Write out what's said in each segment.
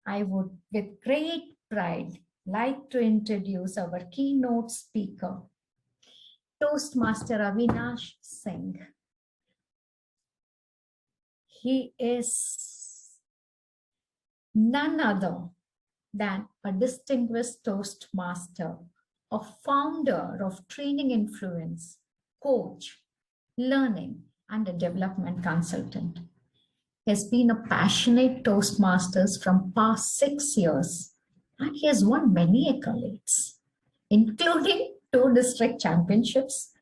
I would, with great pride, like to introduce our keynote speaker, Toastmaster Avinash Singh. He is none other than a distinguished Toastmaster, a founder of Training Influence, coach, learning, and a development consultant. He has been a passionate Toastmasters from past 6 years, and he has won many accolades, including 2 district championships,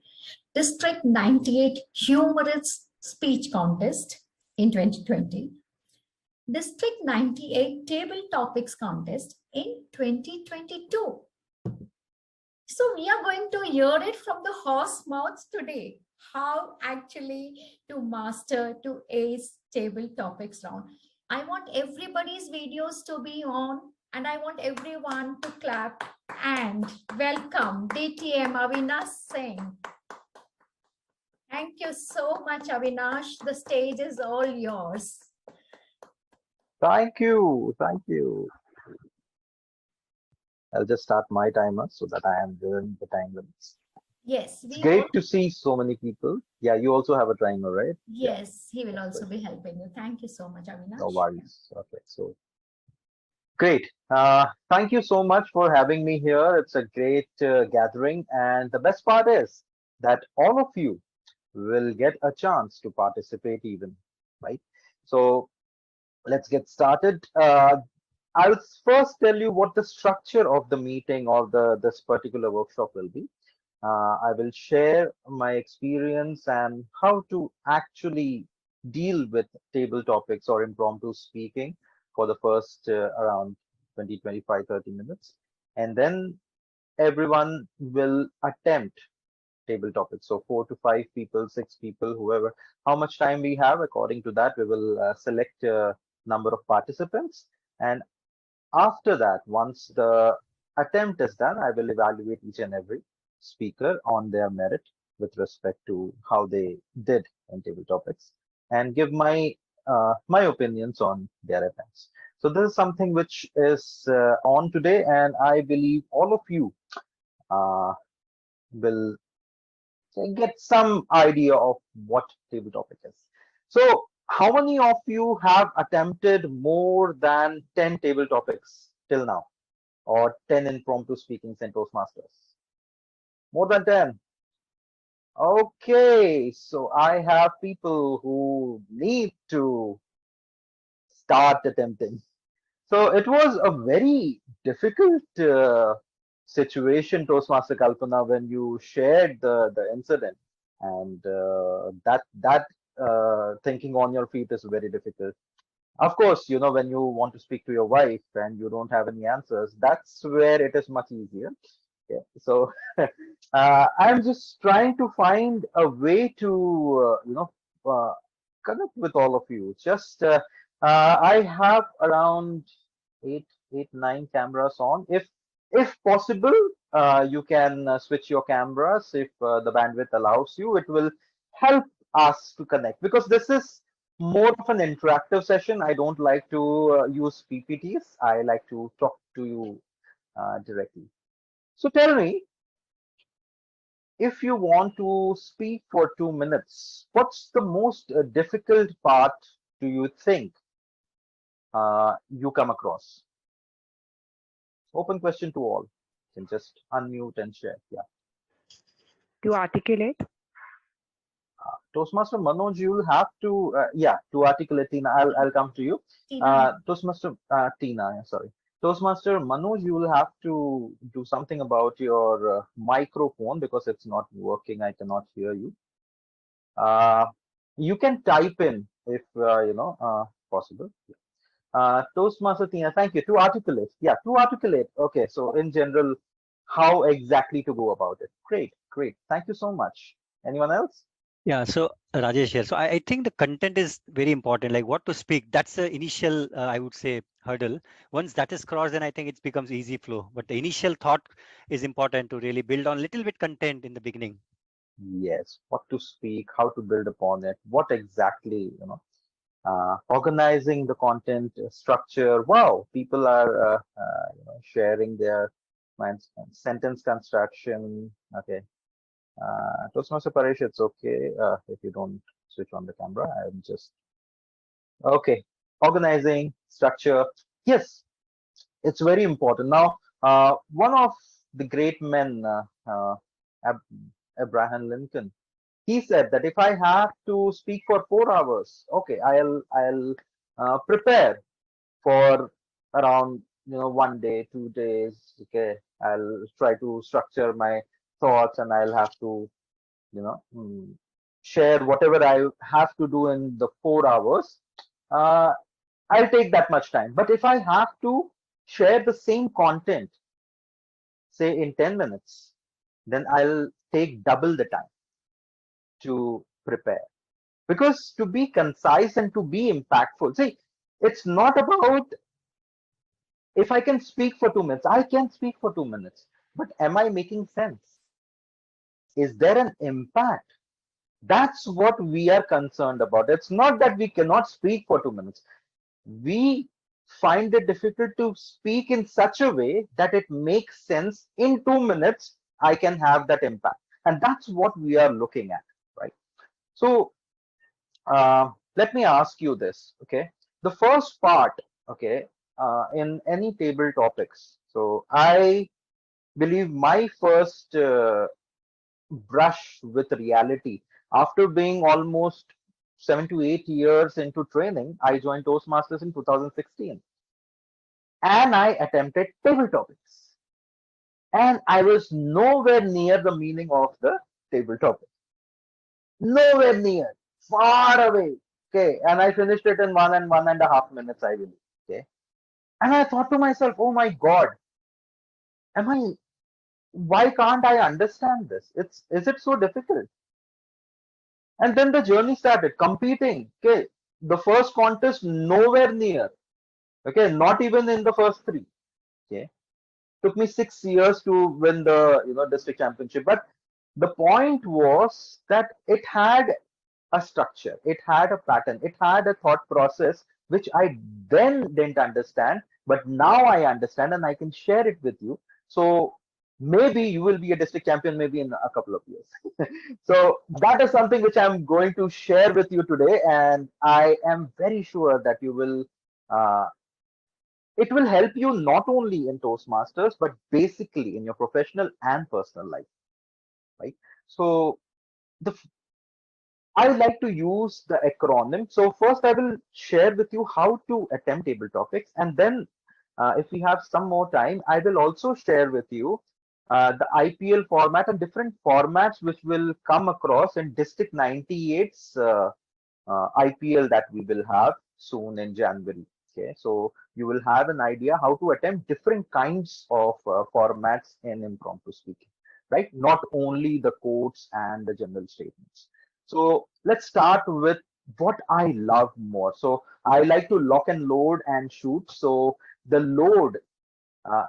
District 98 Humorous Speech Contest in 2020, District 98 Table Topics Contest in 2022. So we are going to hear it from the horse mouths today, how actually to master, to ace table topics round. I want everybody's videos to be on, and I want everyone to clap and welcome DTM Avinash Singh. Thank you so much, Avinash. The stage is all yours. Thank you. Thank you. I'll just start my timer so that I am within the time limits. Yes. It's great to see so many people. Yeah, you also have a timer, right? Yes, he will also be helping you. Thank you so much, Avinash. No worries. Okay, so great. Thank you so much for having me here. It's a great gathering. And the best part is that all of you will get a chance to participate even, right? So let's get started. I'll first tell you what the structure of the meeting or this particular workshop will be. I will share my experience and how to actually deal with table topics or impromptu speaking for the first around 20, 25, 30 minutes. And then everyone will attempt table topics. So 4 to 5 people, 6 people, whoever, how much time we have, according to that, we will select a number of participants. And after that, once the attempt is done, I will evaluate each and every speaker on their merit with respect to how they did in table topics and give my my opinions on their attempts. So this is something which is on today, and I believe all of you will get some idea of what table topic is. So how many of you have attempted more than 10 table topics till now, or 10 impromptu speakings in Toastmasters? More than 10. Okay, so I have people who need to start attempting. So it was a very difficult situation, Toastmaster Kalpana, when you shared the incident, and that thinking on your feet is very difficult. Of course, you know, when you want to speak to your wife and you don't have any answers, that's where it is much easier. Yeah. So I'm just trying to find a way to, connect with all of you. Just I have around eight, 9 cameras on. If possible, you can switch your cameras if the bandwidth allows you. It will help us to connect because this is more of an interactive session. I don't like to use PPTs. I like to talk to you directly. So tell me, if you want to speak for 2 minutes, what's the most difficult part do you think you come across? Open question to all. You can just unmute and share. Yeah. To articulate. Toastmaster Manoj, you'll have to, to articulate. Tina, I'll come to you. Toastmaster Tina, sorry. Toastmaster Manoj, you will have to do something about your microphone because it's not working. I cannot hear you. You can type in if possible. Toastmaster Tina, thank you. To articulate. Yeah, to articulate. Okay, so in general, how exactly to go about it. Great, great. Thank you so much. Anyone else? Yeah, so Rajesh here. So I think the content is very important, like what to speak. That's the initial, I would say, hurdle. Once that is crossed, then I think it becomes easy flow. But the initial thought is important to really build on little bit content in the beginning. Yes, what to speak, how to build upon it, what exactly, organizing the content structure. Wow, people are sharing their sentence construction. Okay. Toastmaster Paresh, it's okay if you don't switch on the camera. I'm just okay. Organizing structure. Yes, it's very important. Now, one of the great men, Ab- Abraham Lincoln, he said that if I have to speak for 4 hours, okay, I'll prepare for around 1 day, 2 days. Okay, I'll try to structure my thoughts, and I'll have to you know mm, share whatever I have to do in the 4 hours. Uh, I'll take that much time. But if I have to share the same content, say in 10 minutes, then I'll take double the time to prepare. Because to be concise and to be impactful, see, it's not about if I can speak for 2 minutes, I can speak for 2 minutes. But am I making sense? Is there an impact? That's what we are concerned about. It's not that we cannot speak for 2 minutes. We find it difficult to speak in such a way that it makes sense. In 2 minutes I can have that impact, and that's what we are looking at, right? So let me ask you this. Okay, the first part, okay, in any table topics, so I believe my first brush with reality after being almost 7 to 8 years into training, I joined Toastmasters in 2016, and I attempted table topics. And I was nowhere near the meaning of the table topic. Nowhere near. Far away. Okay. And I finished it in 1.5 minutes, I believe. Okay. And I thought to myself, oh my God, am I why can't I understand this? Is it so difficult? And then the journey started competing. Okay. The first contest, nowhere near. Okay, not even in the first three. Okay. Took me 6 years to win the district championship. But the point was that it had a structure, it had a pattern, it had a thought process which I then didn't understand, but now I understand and I can share it with you. So maybe you will be a district champion maybe in a couple of years. So that is something which I'm going to share with you today, and I am very sure that you will it will help you not only in Toastmasters, but basically in your professional and personal life, right? So the I like to use the acronym. So first I will share with you how to attempt table topics, and then if we have some more time, I will also share with you the IPL format and different formats which will come across in District 98's IPL that we will have soon in January. Okay, so you will have an idea how to attempt different kinds of formats in impromptu speaking, right? Not only the quotes and the general statements. So let's start with what I love more. So I like to lock and load and shoot. So the load,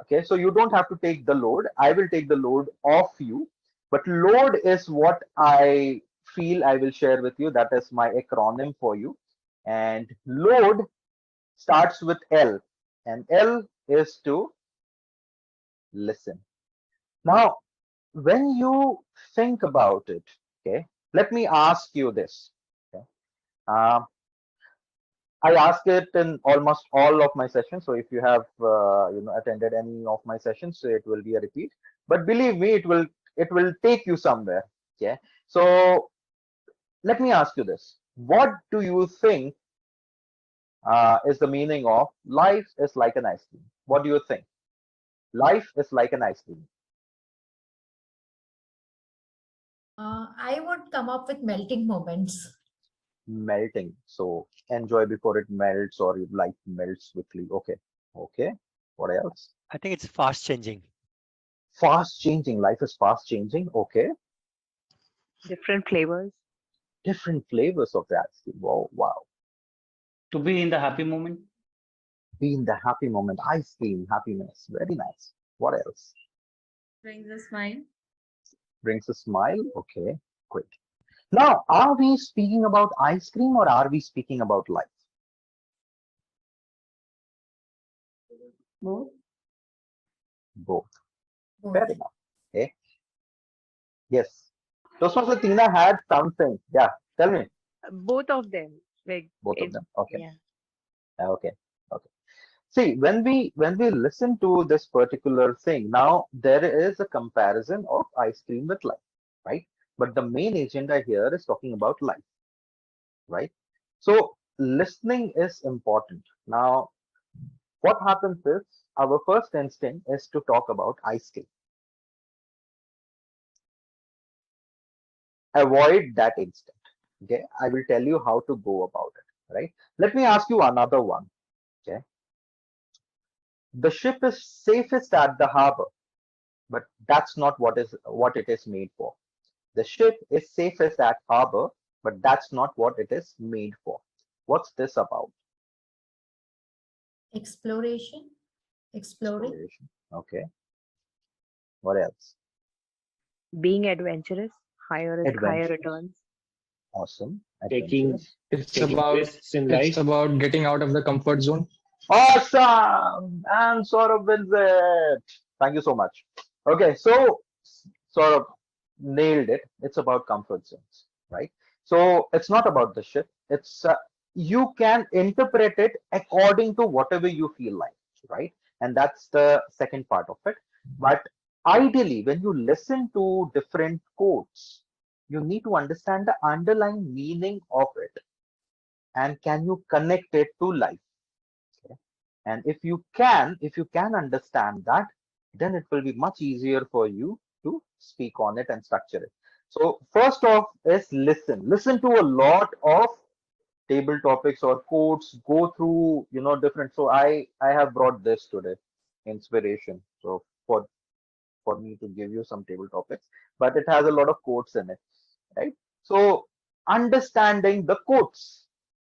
okay, so you don't have to take the load. I will take the load off you, but load is what I feel I will share with you. That is my acronym for you. And load starts with L, and L is to listen. Now, when you think about it, okay, let me ask you this. Okay, I ask it in almost all of my sessions. So if you have attended any of my sessions, so it will be a repeat. But believe me, it will take you somewhere. Okay, so let me ask you this: what do you think is the meaning of life is like an ice cream? What do you think? Life is like an ice cream. I would come up with melting moments. Melting. So enjoy before it melts, or your life melts quickly. Okay. Okay. What else? I think it's fast changing. Fast changing. Life is fast changing. Okay. Different flavors. Different flavors of the ice cream. Wow. Wow. To be in the happy moment. Be in the happy moment. Ice cream, happiness. Very nice. What else? Brings a smile. Brings a smile. Okay. Great. Now, are we speaking about ice cream or are we speaking about life? Both. Both. Both. Fair enough. Okay. Yes. Toastmaster Tina had something. Yeah. Tell me. Both of them. Like Both of it, them. Okay. yeah. Okay. Okay. See, when we listen to this particular thing, now there is a comparison of ice cream with life, right? But the main agenda here is talking about life, right? So listening is important. Now, what happens is our first instinct is to talk about ice cream. Avoid that instinct. Okay, I will tell you how to go about it, right? Let me ask you another one. Okay, the ship is safest at the harbor, but that's not what it is made for. The ship is safest at harbor, but that's not what it is made for. What's this about? Exploration. Exploring. Exploration. Okay. What else? Being adventurous, higher risk, higher Adventure. returns. Awesome. Taking Adventurous. taking risks in It's life. about getting out of the comfort zone. Awesome. And Saurabh wins it. Thank you so much. Okay, so Saurabh nailed it. It's about comfort zones, right? So it's not about the ship. It's you can interpret it according to whatever you feel like, right? And that's the second part of it. But ideally, when you listen to different quotes, you need to understand the underlying meaning of it, and can you connect it to life? Okay? And if you can understand that, then it will be much easier for you to speak on it and structure it. So first off is listen to a lot of table topics or quotes, go through different. So I have brought this today, inspiration, so for me to give you some table topics, but it has a lot of quotes in it, right? So understanding the quotes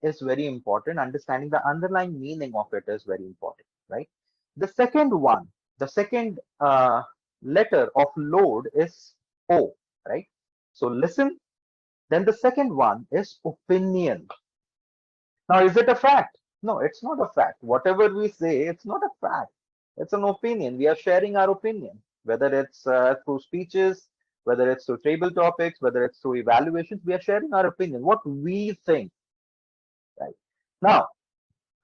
is very important. Understanding the underlying meaning of it is very important, right? The second one, the second letter of load is O, right? So listen. Then the second one is opinion. Now, is it a fact? No, it's not a fact. Whatever we say, it's not a fact. It's an opinion. We are sharing our opinion, whether it's through speeches, whether it's through table topics, whether it's through evaluations. We are sharing our opinion, what we think, right? Now,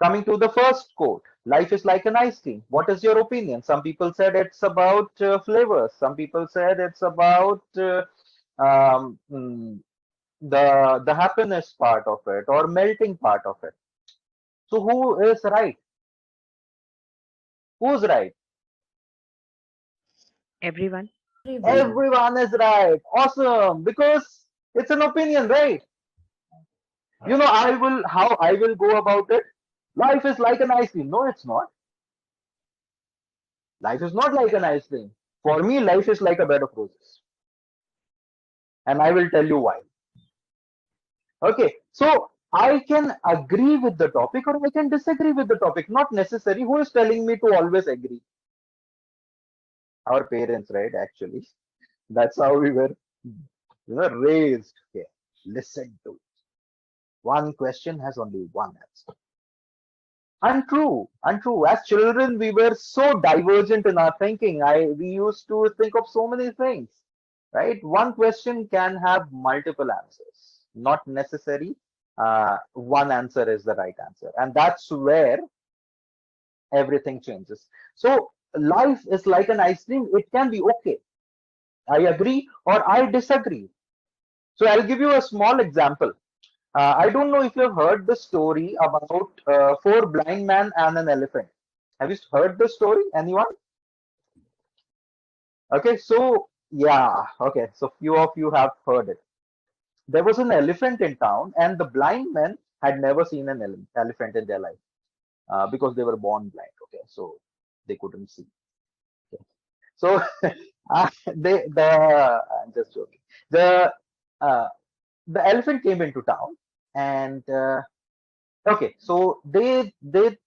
coming to the first quote, life is like an ice cream. What is your opinion? Some people said it's about flavors. Some people said it's about um, mm, the happiness part of it or melting part of it. So who is right? Who's right? Everyone. Everyone. Everyone is right. Awesome. Because it's an opinion, right? How I will go about it. Life is like an ice cream. No, it's not. Life is not like an ice cream. For me, life is like a bed of roses. And I will tell you why. Okay. So I can agree with the topic or I can disagree with the topic. Not necessary. Who is telling me to always agree? Our parents, right? Actually. That's how we were raised. Okay. Listen to it. One question has only one answer. Untrue, untrue. As children, we were so divergent in our thinking. We used to think of so many things, right? One question can have multiple answers. Not necessary. One answer is the right answer, and that's where everything changes. So life is like an ice cream. It can be okay. I agree or I disagree. So I'll give you a small example. I don't know if you've heard the story about four blind men and an elephant. Have you heard the story? Anyone? Okay, so yeah, okay, so few of you have heard it. There was an elephant in town, and the blind men had never seen an elephant in their life because they were born blind. Okay, so they couldn't see. Okay. So I'm just joking. The uh, the elephant came into town, and okay, so they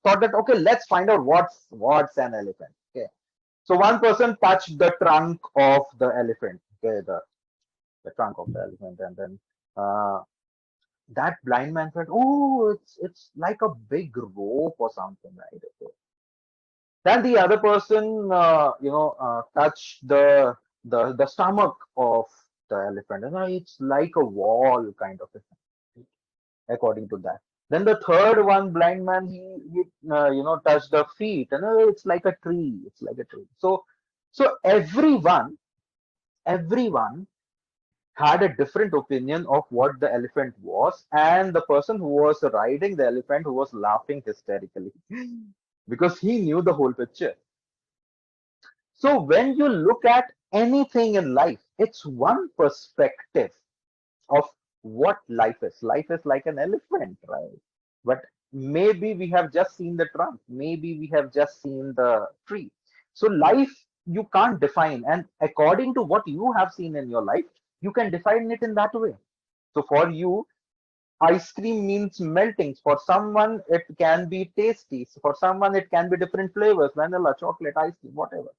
thought that okay, let's find out what's an elephant. Okay, so one person touched the trunk of the elephant. Okay, the trunk of the elephant, and then that blind man said, "Oh, it's like a big rope or something, right?" Okay. Then the other person, touched the stomach of the elephant, and it's like a wall kind of a thing, according to that. Then the third one, blind man, he touched the feet, and it's like a tree. It's like a tree. So everyone had a different opinion of what the elephant was, and the person who was riding the elephant who was laughing hysterically because he knew the whole picture. So when you look at anything in life, it's one perspective of what life is. Life is like an elephant, right? But maybe we have just seen the trunk, maybe we have just seen the tree. So life you can't define, and according to what you have seen in your life, you can define it in that way. So for you, ice cream means melting. For someone, it can be tasty. For someone, it can be different flavors, vanilla, chocolate, ice cream, whatever,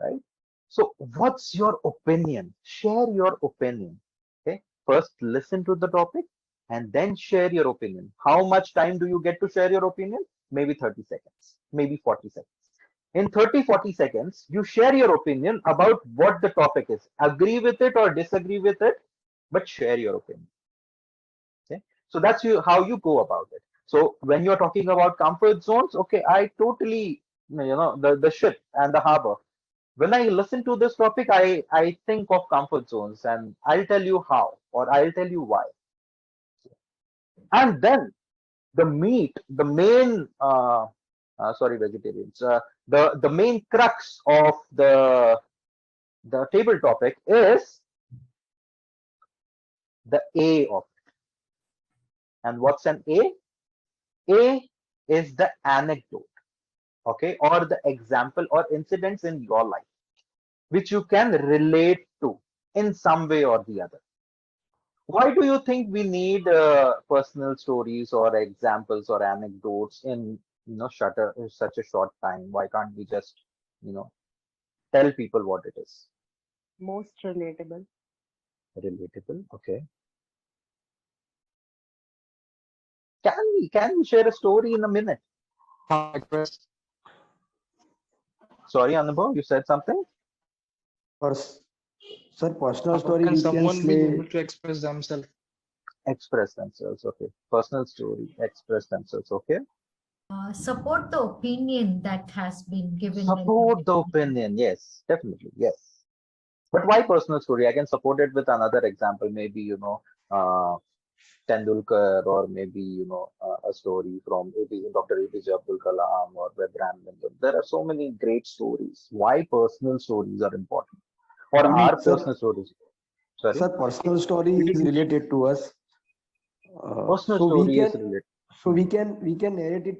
right? So what's your opinion? Share your opinion. Okay. First, listen to the topic and then share your opinion. How much time do you get to share your opinion? Maybe 30 seconds, maybe 40 seconds. In 30, 40 seconds, you share your opinion about what the topic is. Agree with it or disagree with it, but share your opinion. Okay. So that's how you go about it. So when you're talking about comfort zones, okay, I totally, the ship and the harbor. When I listen to this topic, I think of comfort zones, and I'll tell you how, or I'll tell you why. And then the meat, the main, sorry, vegetarians, the main crux of the table topic is the A of it. And what's an A? A is the anecdote, okay, or the example or incidents in your life which you can relate to in some way or the other. Why do you think we need personal stories or examples or anecdotes in such a short time? Why can't we just you know tell people what it is? Most relatable. Relatable, okay. Can we share a story in a minute? Express. Sorry, Anubhav, you said something. Pers- Sir, personal How story can we can someone be say. able to express themselves? Express themselves, okay. Personal story, express themselves, okay. Support the opinion that has been given in Support the opinion, yes, definitely, yes. But why personal story? I can support it with another example, maybe, uh, Tendulkar, or maybe, a story from Dr. APJ Abdul Kalam or Abraham Lincoln. There are so many great stories. Why personal stories are important? Or are Sir, personal stories? Sorry? sir, personal story is related to us. Personal So we story is can related. we can narrate it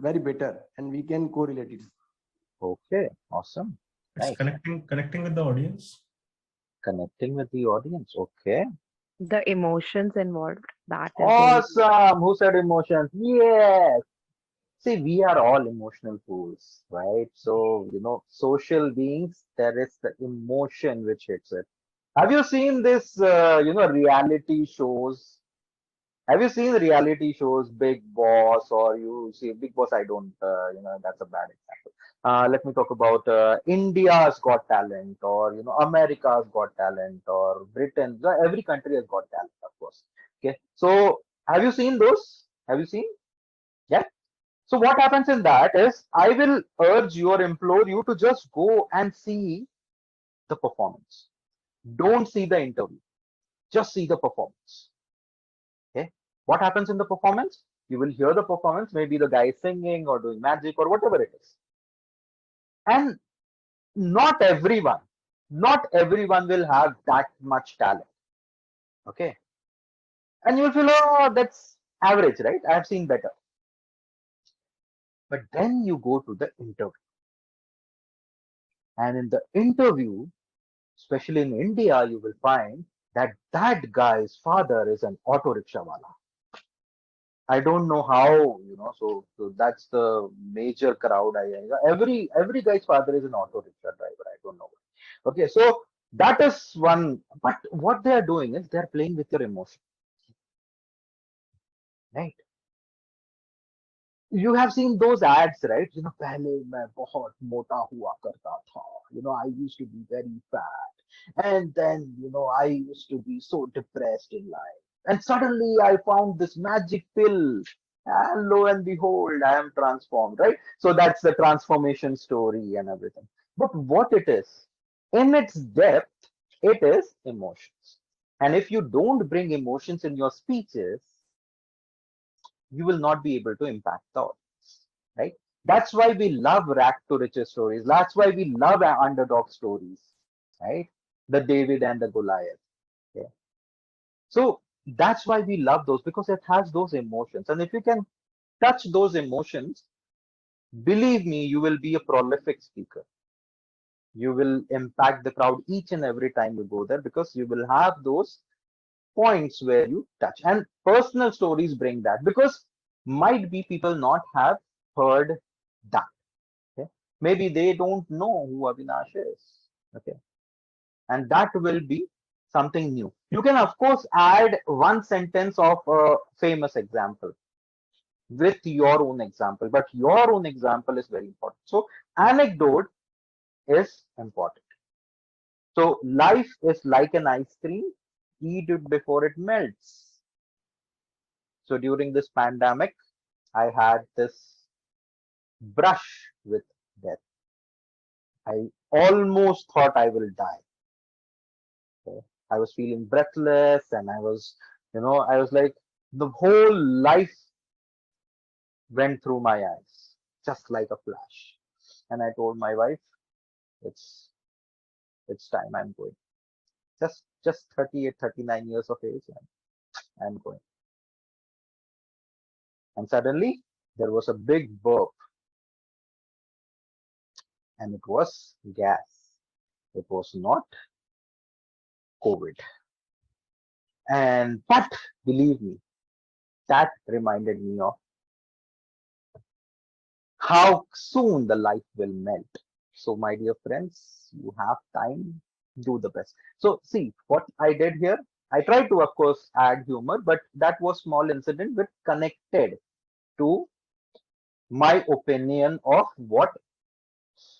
very better, and we can correlate it. Okay, awesome. It's Nice. connecting with the audience. Connecting with the audience. Okay. The emotions involved. That is very Awesome. Who said emotions? Yes. See, we are all emotional fools, right? So, social beings, there is the emotion which hits it. Have you seen this, reality shows? Have you seen reality shows, Big Boss, or you see Big Boss? I don't, that's a bad example. Let me talk about India's Got Talent, or, America's Got Talent, or Britain. Every country has got talent, of course. Okay. So, have you seen those? Have you seen? Yeah. So what happens in that is I will urge you or implore you to just go and see the performance. Don't see the interview. Just see the performance. Okay. What happens in the performance? You will hear the performance, maybe the guy is singing or doing magic or whatever it is. And not everyone, not everyone will have that much talent. Okay. And you will feel, oh, that's average, right? I have seen better. But then you go to the interview. And in the interview, especially in India, you will find that that guy's father is an auto rickshaw wala. I don't know how, so that's the major crowd. Every guy's father is an auto rickshaw driver. I don't know. Okay, so that is one. But what they are doing is they are playing with your emotion, right? You have seen those ads, right? पहले मैं बहुत मोटा हुआ करता था. I used to be very fat. And then, I used to be so depressed in life. And suddenly I found this magic pill. And lo and behold, I am transformed, right? So that's the transformation story and everything. But what it is, in its depth, it is emotions. And if you don't bring emotions in your speeches, you will not be able to impact the audience, right? That's why we love rack to riches stories. That's why we love our underdog stories, right? The David and the Goliath. Yeah. So that's why we love those, because it has those emotions. And if you can touch those emotions, believe me, you will be a prolific speaker. You will impact the crowd each and every time you go there, because you will have those points where you touch. And personal stories bring that, because might be people not have heard that. Okay? Maybe they don't know who Avinash is. Okay. And that will be something new. You can, of course, add one sentence of a famous example with your own example, but your own example is very important. So anecdote is important. So life is like an ice cream, eat it before it melts. So during this pandemic, I had this brush with death. I almost thought I will die. Okay. I was feeling breathless, and I was like, the whole life went through my eyes, just like a flash. And I told my wife, it's it's time, I'm going. Just 38, 39 years of age, and I'm going. And suddenly there was a big burp, and it was gas. It was not COVID. But believe me, that reminded me of how soon the life will melt. So, my dear friends, you have time, do the best. So, see what I did here. I tried to, of course, add humor, but that was small incident but connected to my opinion of what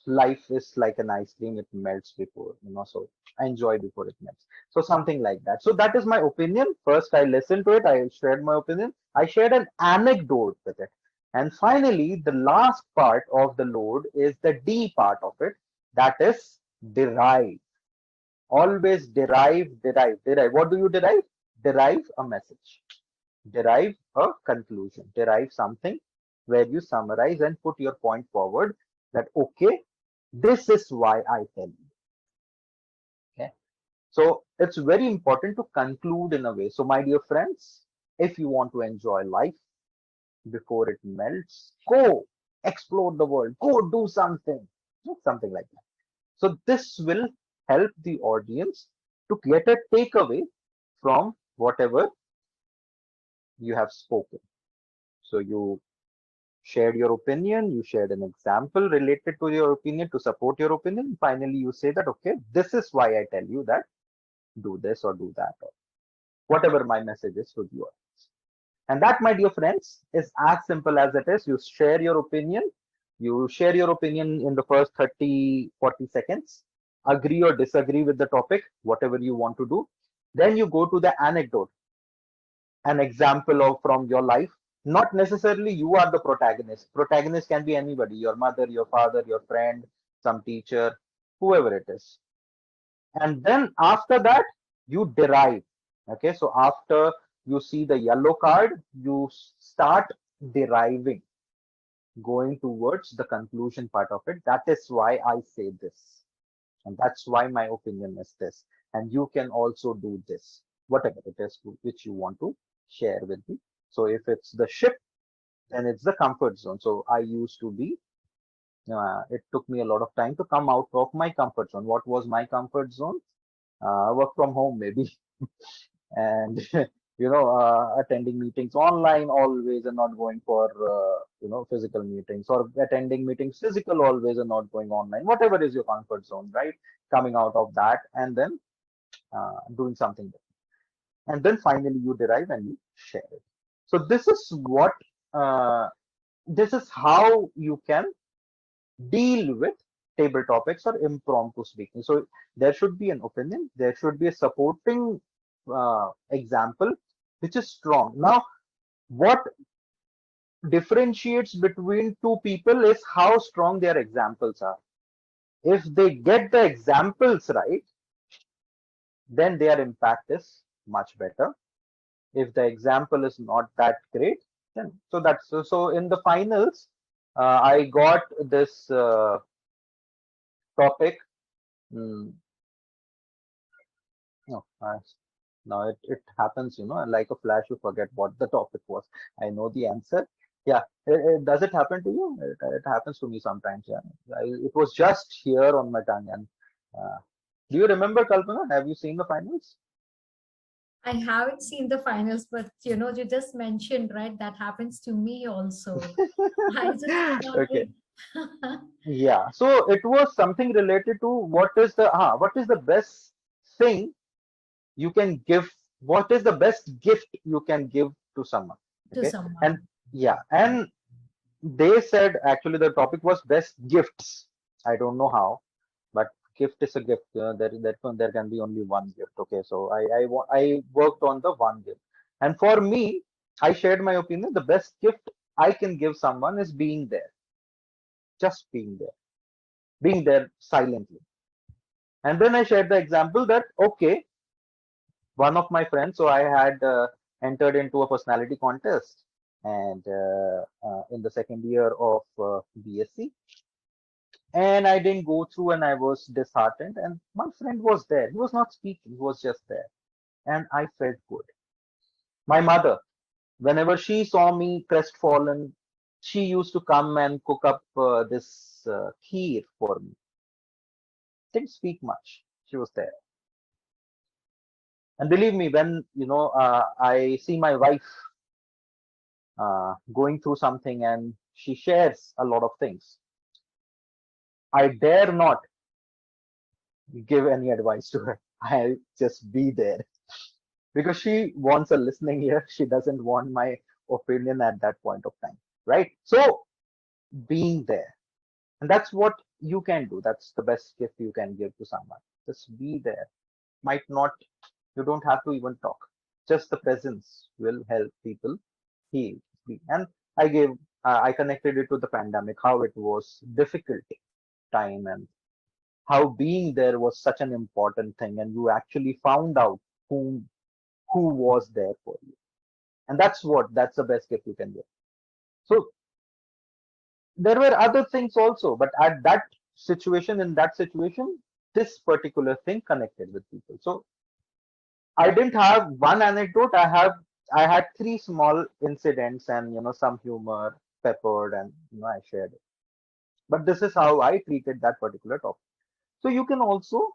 life is like an ice cream. It melts before, so enjoy before it melts. So something like that. So that is my opinion. First, I listened to it. I shared my opinion. I shared an anecdote with it. And finally, the last part of the load is the D part of it. That is derive. Always derive, derive, derive. What do you derive? Derive a message. Derive a conclusion. Derive something where you summarize and put your point forward that, okay, this is why I tell you. Okay. So it's very important to conclude in a way. So, my dear friends, if you want to enjoy life before it melts, go explore the world, go do something, something like that. So, this will help the audience to get a takeaway from whatever you have spoken. So, you shared your opinion, you shared an example related to your opinion to support your opinion. Finally, you say that, okay, this is why I tell you that do this or do that, or whatever my message is to you. And that, my dear friends, is as simple as it is. You share your opinion. You share your opinion in the first 30, 40 seconds. Agree or disagree with the topic, whatever you want to do. Then you go to the anecdote, an example of from your life. Not necessarily you are the protagonist. Protagonist can be anybody, your mother, your father, your friend, some teacher, whoever it is. And then after that, you derive. Okay, so after you see the yellow card, you start deriving, going towards the conclusion part of it. That is why I say this. And that's why my opinion is this. And you can also do this, whatever it is which you want to share with me. So if it's the ship, then it's the comfort zone. So I used to be, it took me a lot of time to come out of my comfort zone. What was my comfort zone? Work from home, maybe. And attending meetings online always and not going for physical meetings, or attending meetings physical always and not going online, whatever is your comfort zone, right? Coming out of that and then doing something different. And then finally you derive and you share it. So this is what this is how you can deal with table topics or impromptu speaking. So there should be an opinion, there should be a supporting example which is strong. Now, what differentiates between two people is how strong their examples are. If they get the examples right, then their impact is much better. If the example is not that great, then so in the finals, I got this topic. No, now it happens, like a flash, you forget what the topic was. I know the answer. Yeah, does it happen to you? It happens to me sometimes. Yeah, it was just here on my tongue. And do you remember, Kalpana? Have you seen the finals? I haven't seen the finals, but you just mentioned, right? That happens to me also. I just Okay. Yeah. So it was something related to what is the best thing you can give, what is the best gift you can give to someone. to Okay. And someone. yeah, and they said actually the topic was best gifts. I don't know how, but gift is a gift. There can be only one gift. Okay, so I worked on the one gift, and for me, I shared my opinion. The best gift I can give someone is being there, just being there silently. And then I shared the example that okay, one of my friends, so I had entered into a personality contest, and in the second year of BSc, and I didn't go through, and I was disheartened. And my friend was there. He was not speaking, he was just there. And I felt good. My mother, whenever she saw me crestfallen, she used to come and cook up this kheer for me. Didn't speak much. She was there. And believe me, when I see my wife going through something and she shares a lot of things, I dare not give any advice to her. I just be there because she wants a listening ear. She doesn't want my opinion at that point of time, right? So being there, and that's what you can do. That's the best gift you can give to someone. Just be there. Might not, you don't have to even talk. Just the presence will help people heal. And I connected it to the pandemic, how it was difficult time, and how being there was such an important thing, and you actually found out who was there for you. And that's the best gift you can give. So there were other things also, but at in that situation, this particular thing connected with people. So I didn't have one anecdote. I had three small incidents, and some humor peppered, and I shared it. But this is how I treated that particular topic. So you can also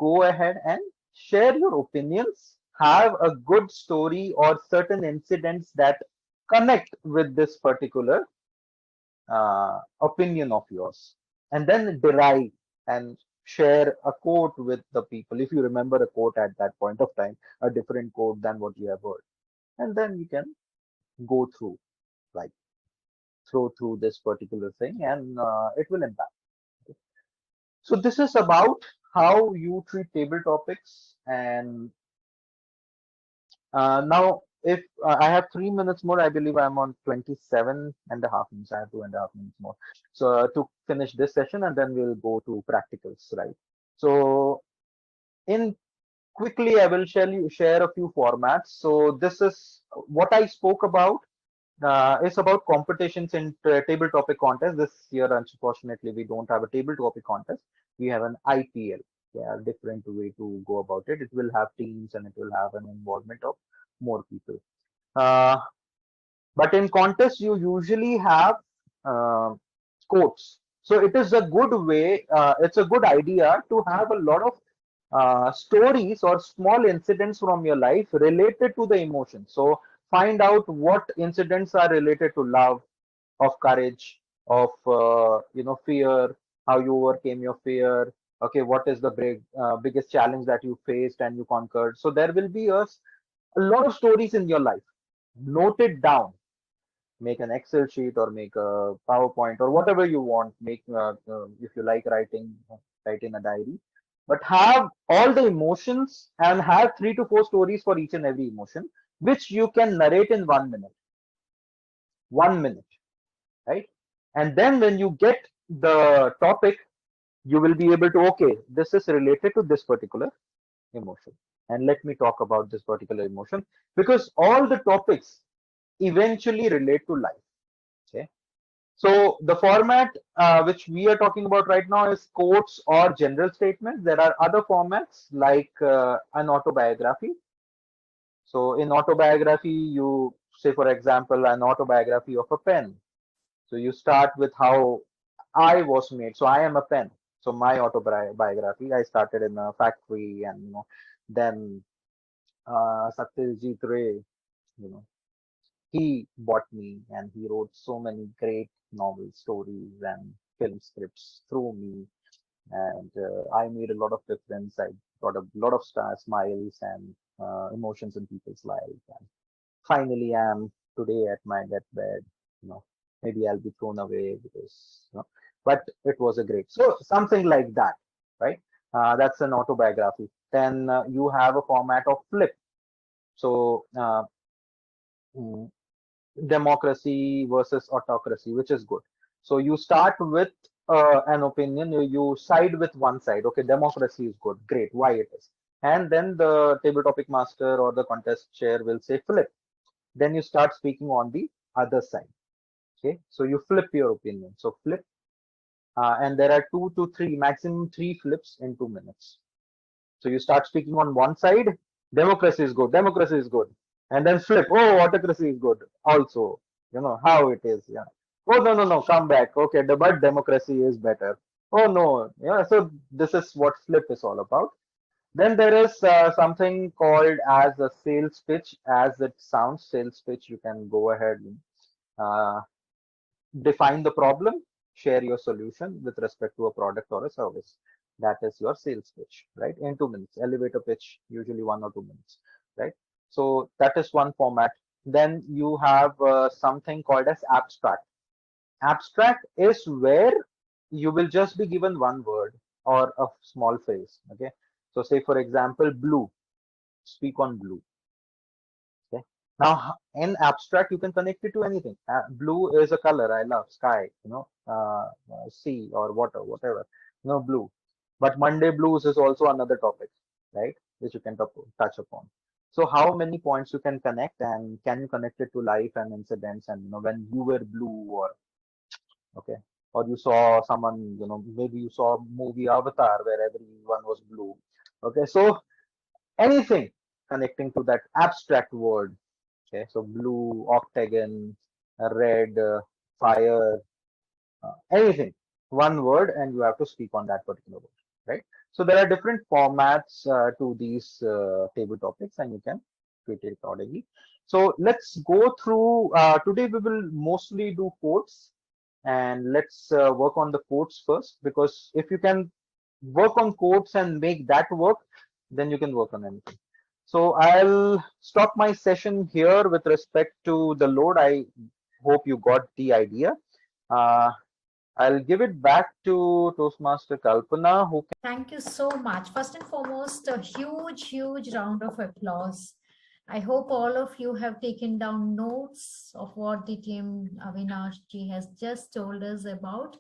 go ahead and share your opinions, have a good story or certain incidents that connect with this particular opinion of yours, and then derive and share a quote with the people. If you remember a quote at that point of time, a different quote than what you have heard, and then you can go through, like throw through this particular thing, and it will impact. So this is about how you treat table topics. And now, if I have 3 minutes more, I believe I'm on 27 and a half minutes. I have 2.5 minutes more. So to finish this session, and then we'll go to practicals, right? So in quickly, I will share a few formats. So this is what I spoke about. It's about competitions in table topic contest. This year, unfortunately, we don't have a table topic contest. We have an IPL. Yeah, different way to go about it. It will have teams, and it will have an involvement of more people. Uh, but in contest, you usually have uh, quotes. So it is a good way. It's a good idea to have a lot of stories or small incidents from your life related to the emotions. So find out what incidents are related to love, of courage, of fear, how you overcame your fear. Okay, what is the biggest challenge that you faced and you conquered? So there will be a lot of stories in your life. Note it down. Make an Excel sheet or make a PowerPoint or whatever you want. Make if you like writing, write in a diary. But have all the emotions and have 3 to 4 stories for each and every emotion, which you can narrate in 1 minute. 1 minute, right? And then when you get the topic, you will be able to, okay, this is related to this particular emotion. And let me talk about this particular emotion, because all the topics eventually relate to life. Okay. So the format which we are talking about right now is quotes or general statements. There are other formats like an autobiography. So in autobiography, you say, for example, an autobiography of a pen. So you start with how I was made. So I am a pen. So my autobiography, I started in a factory, and then Satyajit Ray, you know, he bought me and he wrote so many great novel stories and film scripts through me, and I made a lot of difference. I got a lot of smiles and emotions in people's lives, and finally I'm today at my deathbed. Maybe I'll be thrown away because but it was a great, so something like that, right? That's an autobiography. Then you have a format of flip. So mm, democracy versus autocracy, which is good. So you start with an opinion, you side with one side. Okay, democracy is good, great, why it is. And then the table topic master or the contest chair will say flip. Then you start speaking on the other side. Okay, so you flip your opinion. So flip, and there are 2 to 3, maximum 3 flips in 2 minutes. So you start speaking on one side, democracy is good, democracy is good, and then flip, oh, autocracy is good also, how it is. Yeah. Oh, no, no, no, come back. Okay, but democracy is better. Oh, no. Yeah, so this is what flip is all about. Then there is something called as a sales pitch. As it sounds, sales pitch, you can go ahead and define the problem, share your solution with respect to a product or a service. That is your sales pitch, right? In 2 minutes. Elevator pitch, usually 1 or 2 minutes, right? So that is one format. Then you have something called as abstract. Abstract is where you will just be given one word or a small phrase. Okay. So say, for example, blue, speak on blue. Okay. Now, in abstract, you can connect it to anything. Blue is a color I love, sky, sea or water, whatever, blue. But Monday blues is also another topic, right? Which you can touch upon. So, how many points you can connect, and can you connect it to life and incidents, and when you were blue, or okay, or you saw someone, maybe you saw movie Avatar where everyone was blue. Okay, so anything connecting to that abstract word. Okay, so blue, octagon, red, fire, anything, one word, and you have to speak on that particular word, right? So there are different formats to these table topics, and you can tweet it accordingly. So let's go through. Today we will mostly do quotes, and let's work on the quotes first, because if you can work on quotes and make that work, then you can work on anything. So I'll stop my session here with respect to the load. I hope you got the idea. I'll give it back to Toastmaster Kalpana, who can. Thank you so much. First and foremost, a huge, huge round of applause. I hope all of you have taken down notes of what DTM Avinash ji has just told us about.